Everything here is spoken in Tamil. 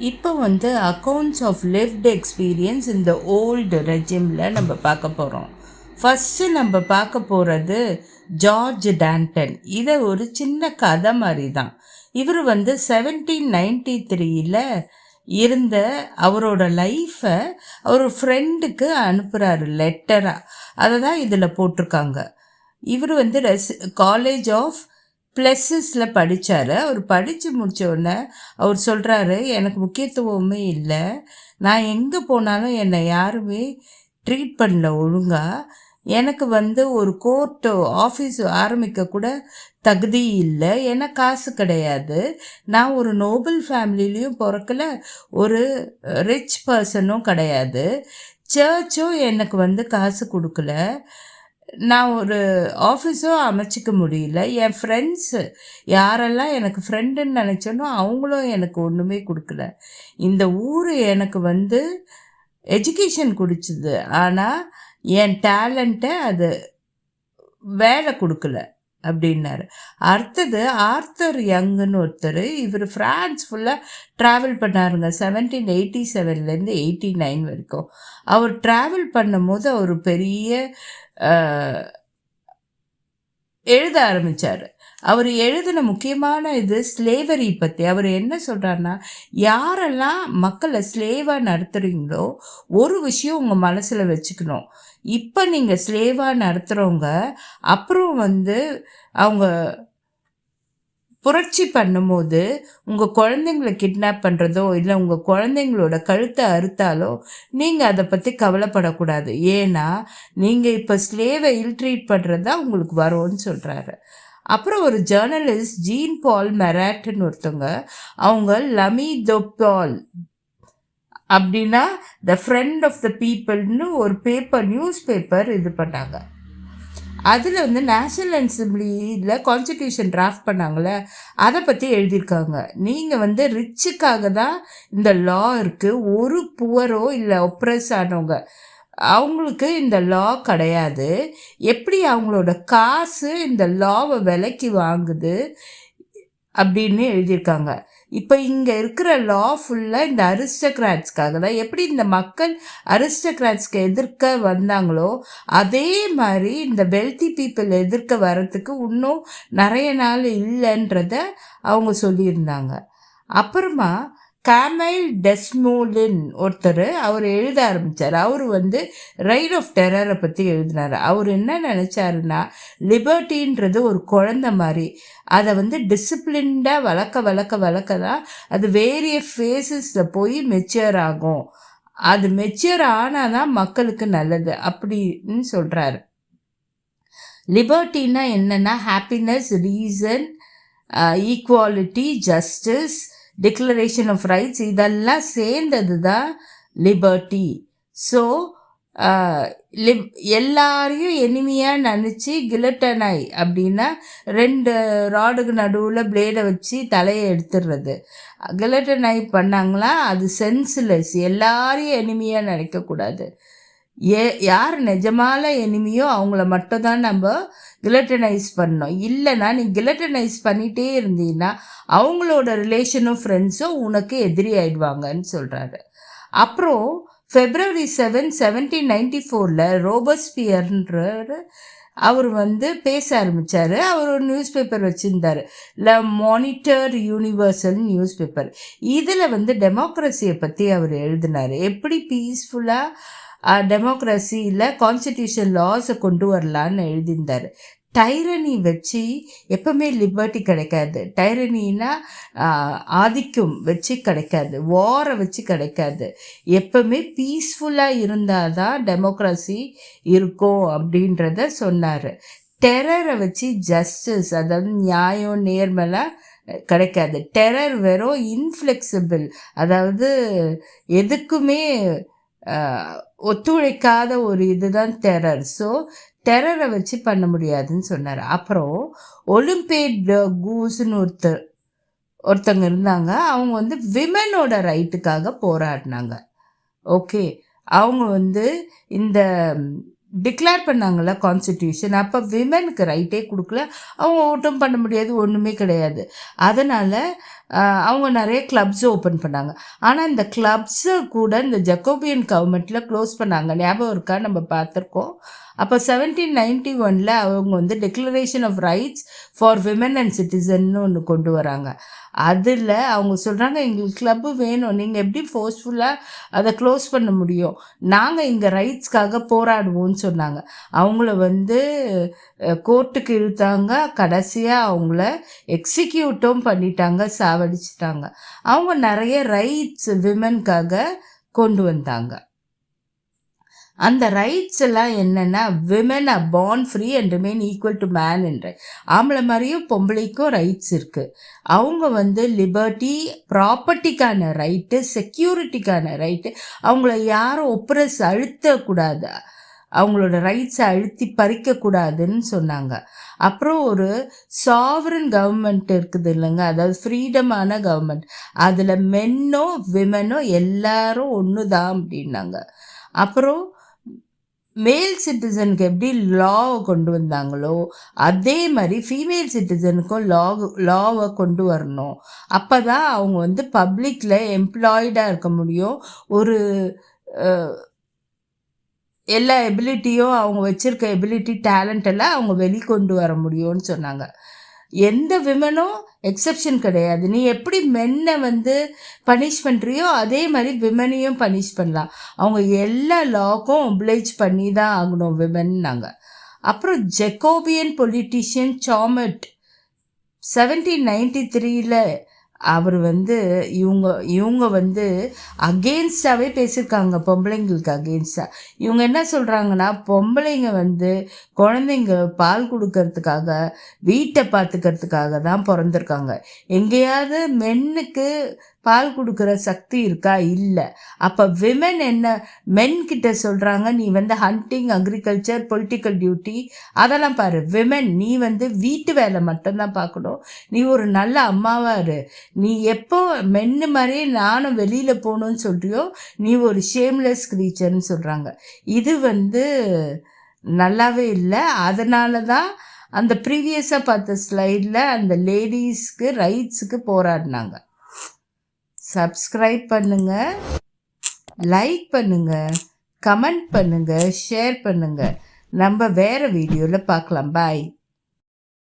இப்போ வந்து அக்கௌண்ட்ஸ் ஆஃப் லிவ்ட் எக்ஸ்பீரியன்ஸ் இந்த ஓல்டு ரெஜிமில் நம்ம பார்க்க போகிறோம். ஃபஸ்ட்டு நம்ம பார்க்க போகிறது ஜார்ஜ் டான்டன். இதை ஒரு சின்ன கதை மாதிரி தான். இவர் வந்து 1793 இருந்த அவரோட லைஃப்பை அவர் ஃப்ரெண்டுக்கு அனுப்புகிறாரு லெட்டராக. அதை தான் இதில் போட்டிருக்காங்க. இவர் வந்து காலேஜ் ஆஃப் ப்ளஸஸில் படித்தார். அவர் படித்து முடித்தோடனே அவர் சொல்கிறாரு, எனக்கு முக்கியத்துவமே இல்லை, நான் எங்கே போனாலும் என்னை யாருமே ட்ரீட் பண்ணல ஒழுங்காக, எனக்கு வந்து ஒரு கோர்ட்டு ஆஃபீஸ் ஆரம்பிக்க கூட தகுதி இல்லை, ஏன்னா காசு கிடையாது, நான் ஒரு நோபல் ஃபேமிலிலையும் பிறக்கல, ஒரு ரிச் பர்சனும் கிடையாது, சர்ச்சும் எனக்கு வந்து காசு கொடுக்கல, நான் ஒரு ஆஃபீஸும் அமைச்சிக்க முடியல, என் ஃப்ரெண்ட்ஸு யாரெல்லாம் எனக்கு ஃப்ரெண்டுன்னு நினச்சேனோ அவங்களும் எனக்கு ஒன்றுமே கொடுக்கல, இந்த ஊர் எனக்கு வந்து எஜுகேஷன் கொடுச்சிது, ஆனால் என் டேலண்ட்டை அது வேலை கொடுக்கல அப்படின்னாரு. அடுத்தது ஆர்த்தர் யங்குன்னு ஒருத்தர். இவர் ஃப்ரான்ஸ் ஃபுல்லாக ட்ராவல் பண்ணாருங்க. 1787 89 வரைக்கும் அவர் ட்ராவல் பண்ணும்போது அவர் பெரிய எழுத ஆரம்பித்தார். அவர் எழுதின முக்கியமான இது ஸ்லேவரி பற்றி. அவர் என்ன சொல்கிறாருன்னா, யாரெல்லாம் மக்களை ஸ்லேவாக நடத்துகிறீங்களோ ஒரு விஷயம் உங்கள் மனசில் வச்சுக்கணும், இப்போ நீங்கள் ஸ்லேவாக நடத்துகிறவங்க அப்புறம் வந்து அவங்க புரட்சி பண்ணும்போது உங்கள் குழந்தைங்கள கிட்னாப் பண்ணுறதோ இல்லை உங்கள் குழந்தைங்களோட கழுத்தை அறுத்தாலோ நீங்கள் அதை பற்றி கவலைப்படக்கூடாது, ஏன்னா நீங்கள் இப்போ ஸ்லேவை இல்ட்ரீட் பண்ணுறதா உங்களுக்கு வரும்னு சொல்கிறாரு. அப்புறம் ஒரு ஜேர்னலிஸ்ட் ஜீன் பால் மெராட்னு ஒருத்தவங்க, அவங்க லமி தொப்பால் அப்படின்னா த ஃப்ரெண்ட் ஆஃப் த பீப்புள்னு ஒரு நியூஸ் பேப்பர் இது பண்ணாங்க. அதில் வந்து நேஷ்னல் அசம்பிளியில் கான்ஸ்டியூஷன் டிராஃப்ட் பண்ணாங்களே அதை பற்றி எழுதியிருக்காங்க. நீங்கள் வந்து ரிச்சுக்காக தான் இந்த லா இருக்குது, ஒரு புவரோ இல்லை ஒப்ரஸ் ஆனவங்க அவங்களுக்கு இந்த லா கிடையாது, எப்படி அவங்களோட காசு இந்த லாவை விலைக்கு வாங்குது அப்படின்னு எழுதியிருக்காங்க. இப்போ இங்கே இருக்கிற லா ஃபுல்லாக இந்த அரிஸ்டோக்ராட்ஸ்க்காக தான். எப்படி இந்த மக்கள் அரிஸ்டோக்ராட்ஸ்க்கு எதிர்க்க வந்தாங்களோ அதே மாதிரி இந்த வெல்தி பீப்புள் எதிர்க்க வர்றதுக்கு இன்னும் நிறைய நாள் இல்லைன்றத அவங்க சொல்லியிருந்தாங்க. அப்புறமா கேமைல் டெஸ்மோலின் ஒருத்தர் அவர் எழுத ஆரம்பித்தார். அவர் வந்து ரைட் ஆஃப் டெரரை பற்றி எழுதினார். அவர் என்ன நினச்சாருன்னா, லிபர்ட்டின்றது ஒரு குழந்தை மாதிரி, அதை வந்து டிசிப்ளின்டாக வளர்க்க தான் அது வேரியஸ் ஃபேஸஸில் போய் மெச்சூர் ஆகும், அது மெச்சூர் ஆனால் தான் மக்களுக்கு நல்லது அப்படின்னு சொல்கிறாரு. லிபர்ட்டின்னா என்னென்னா happiness, reason, equality, justice, declaration of rights, இதெல்லாம் சேர்ந்தது தான் லிபர்ட்டி. ஸோ எல்லாரையும் எனிமையாக நினச்சி கிலட்டனை அப்படின்னா 2 ராடுக்கு நடுவில் பிளேடை வச்சு தலையை எடுத்துடுறது, கிலட்டனை பண்ணாங்களா, அது சென்ஸ்லெஸ், எல்லாரையும் எனிமையாக நினைக்கக்கூடாது, யார் நிஜமான எனிமியோ அவங்கள மட்டும் தான் நம்ம கிலட்டனைஸ் பண்ணோம், இல்லைனா நீ கிலட்டனைஸ் பண்ணிகிட்டே இருந்தீங்கன்னா அவங்களோட ரிலேஷனும் ஃப்ரெண்ட்ஸும் உனக்கு எதிரி ஆயிடுவாங்கன்னு சொல்கிறாரு. அப்புறம் February 7, 1794 ரோபஸ்பியர்ன்ற அவர் வந்து பேச ஆரம்பித்தார். அவர் ஒரு நியூஸ் பேப்பர் வச்சுருந்தார், ல மானிட்டர் யூனிவர்சல் நியூஸ் பேப்பர். இதில் வந்து டெமோக்ரஸியை பற்றி அவர் எழுதினார், எப்படி பீஸ்ஃபுல்லாக டெமோக்ரஸியில் கான்ஸ்டியூஷன் லாஸை கொண்டு வரலான்னு எழுதியிருந்தார். டைரனி வச்சு எப்பவுமே லிபர்ட்டி கிடைக்காது, டைரனின்னா ஆதிக்கம் வச்சு கிடைக்காது, வாரை வச்சு கிடைக்காது, எப்பவுமே பீஸ்ஃபுல்லாக இருந்தால் தான் டெமோக்ரஸி இருக்கும் அப்படின்றத சொன்னார். டெரரை வச்சு ஜஸ்டிஸ், அதாவது நியாயம் நேர்மையாக கிடைக்காது, டெரர் வெறும் இன்ஃப்ளெக்சிபிள், அதாவது எதுக்குமே ஒத்துழைக்காத ஒரு இதுதான் டெரர். ஸோ டெரரை வச்சு பண்ண முடியாதுன்னு சொன்னார். அப்புறம் ஒலிம்பேட் கூஸ்ன்னு ஒருத்தங்க இருந்தாங்க, அவங்க வந்து விமனோட ரைட்டுக்காக போராடினாங்க. ஓகே, அவங்க வந்து இந்த டிக்ளேர் பண்ணாங்கள்ல கான்ஸ்டிடியூஷன், அப்போ விமெனுக்கு ரைட்டே கொடுக்கல. அவங்க ஓட்டும் பண்ண முடியாது, ஒன்றுமே கிடையாது. அதனால் அவங்க நிறைய கிளப்ஸ் ஓப்பன் பண்ணாங்க. ஆனால் இந்த கிளப்ஸை கூட இந்த ஜக்கோபியன் கவர்மெண்ட்டில் க்ளோஸ் பண்ணாங்க. ஞாபகம் இருக்கா? நம்ம பார்த்துருக்கோம். அப்போ 1791 அவங்க வந்து declaration of rights for women and சிட்டிசன்னு ஒன்று கொண்டு வராங்க. அதில் அவங்க சொல்கிறாங்க, எங்களுக்கு கிளப்பு வேணும், நீங்கள் எப்படி ஃபோர்ஸ்ஃபுல்லாக அதை க்ளோஸ் பண்ண முடியும், நாங்கள் இங்கே ரைட்ஸ்க்காக போராடுவோம்னு சொன்னாங்க. அவங்கள வந்து கோர்ட்டுக்கு இழுத்தாங்க. கடைசியாக அவங்கள எக்ஸிக்யூட்டும் பண்ணிட்டாங்க, சாவடிச்சிட்டாங்க. அவங்க நிறைய ரைட்ஸ் விமனுக்காக கொண்டு வந்தாங்க. அந்த ரைட்ஸ் எல்லாம் என்னென்னா, women are born free and remain equal to man என்ற, ஆம்பளை மாதிரியும் பொம்பளைக்கும் ரைட்ஸ் இருக்குது. அவங்க வந்து லிபர்ட்டி, ப்ராப்பர்ட்டிக்கான ரைட்டு, செக்யூரிட்டிக்கான ரைட்டு, அவங்கள யாரும் ஒப்ரஸ் அழுத்தக்கூடாது, அவங்களோட ரைட்ஸை அழுத்தி பறிக்கக்கூடாதுன்னு சொன்னாங்க. அப்புறம் ஒரு சாவரன் கவர்மெண்ட் இருக்குது இல்லைங்க, அதாவது ஃப்ரீடமான கவர்மெண்ட், அதில் மென்னோ விமனோ எல்லாரும் ஒன்று தான் அப்படின்னாங்க. அப்புறம் மேல் சிட்டிசனுக்கு எப்படி லாவை கொண்டு வந்தாங்களோ அதே மாதிரி ஃபீமேல் சிட்டிசனுக்கும் லாவை கொண்டு வரணும். அப்போ தான் அவங்க வந்து பப்ளிக்கில் எம்ப்ளாய்டாக இருக்க முடியும். ஒரு எல்லா எபிலிட்டியும், அவங்க வச்சுருக்க எபிலிட்டி, டேலண்ட் எல்லாம் அவங்க வெளிக்கொண்டு வர முடியும்னு சொன்னாங்க. எந்த விமனும் எக்ஸப்ஷன் கிடையாது. நீ எப்படி மென்னை வந்து பனிஷ் பண்ணுறியோ அதே மாதிரி விமனையும் பனிஷ் பண்ணலாம். அவங்க எல்லா லாக்கும் ஒப்ளைஜ் பண்ணி தான் ஆகணும் விமன்னாங்க. அப்புறம் ஜெக்கோபியன் பொலிட்டிஷியன் சாமட் 1793 அவர் வந்து இவங்க வந்து அகெயின்ஸ்டாகவே பேசியிருக்காங்க, பொம்பளைங்களுக்கு அகெயின்ஸ்டாக. இவங்க என்ன சொல்கிறாங்கன்னா, பொம்பளைங்க வந்து குழந்தைங்க பால் கொடுக்கறதுக்காக, வீட்டை பார்த்துக்கிறதுக்காக தான் பிறந்திருக்காங்க. எங்கேயாவது மென்னுக்கு பால் கொடுக்குற சக்தி இருக்கா? இல்லை. அப்போ விமன் என்ன மென்கிட்ட சொல்கிறாங்க, நீ வந்து ஹண்டிங், அக்ரிகல்ச்சர், பொலிட்டிக்கல் டியூட்டி அதெல்லாம் பாரு. விமன் நீ வந்து வீட்டு வேலை மட்டும்தான் பார்க்கணும், நீ ஒரு நல்ல அம்மாவாக இரு. நீ எப்போ மென்னு மாதிரியே நானும் வெளியில் போகணுன்னு சொல்கிறியோ நீ ஒரு ஷேம்லெஸ் க்ரீச்சர்னு சொல்கிறாங்க. இது வந்து நல்லாவே இல்லை. அதனால தான் அந்த ப்ரீவியஸாக பார்த்த ஸ்லைடில் அந்த லேடிஸ்க்கு ரைட்ஸுக்கு போராடினாங்க. சப்ஸ்கிரைப் பண்ணுங்கள், லைக் பண்ணுங்கள், கமெண்ட் பண்ணுங்கள், ஷேர் பண்ணுங்கள். நம்ம வேறு வீடியோவில் பார்க்கலாம். பாய்.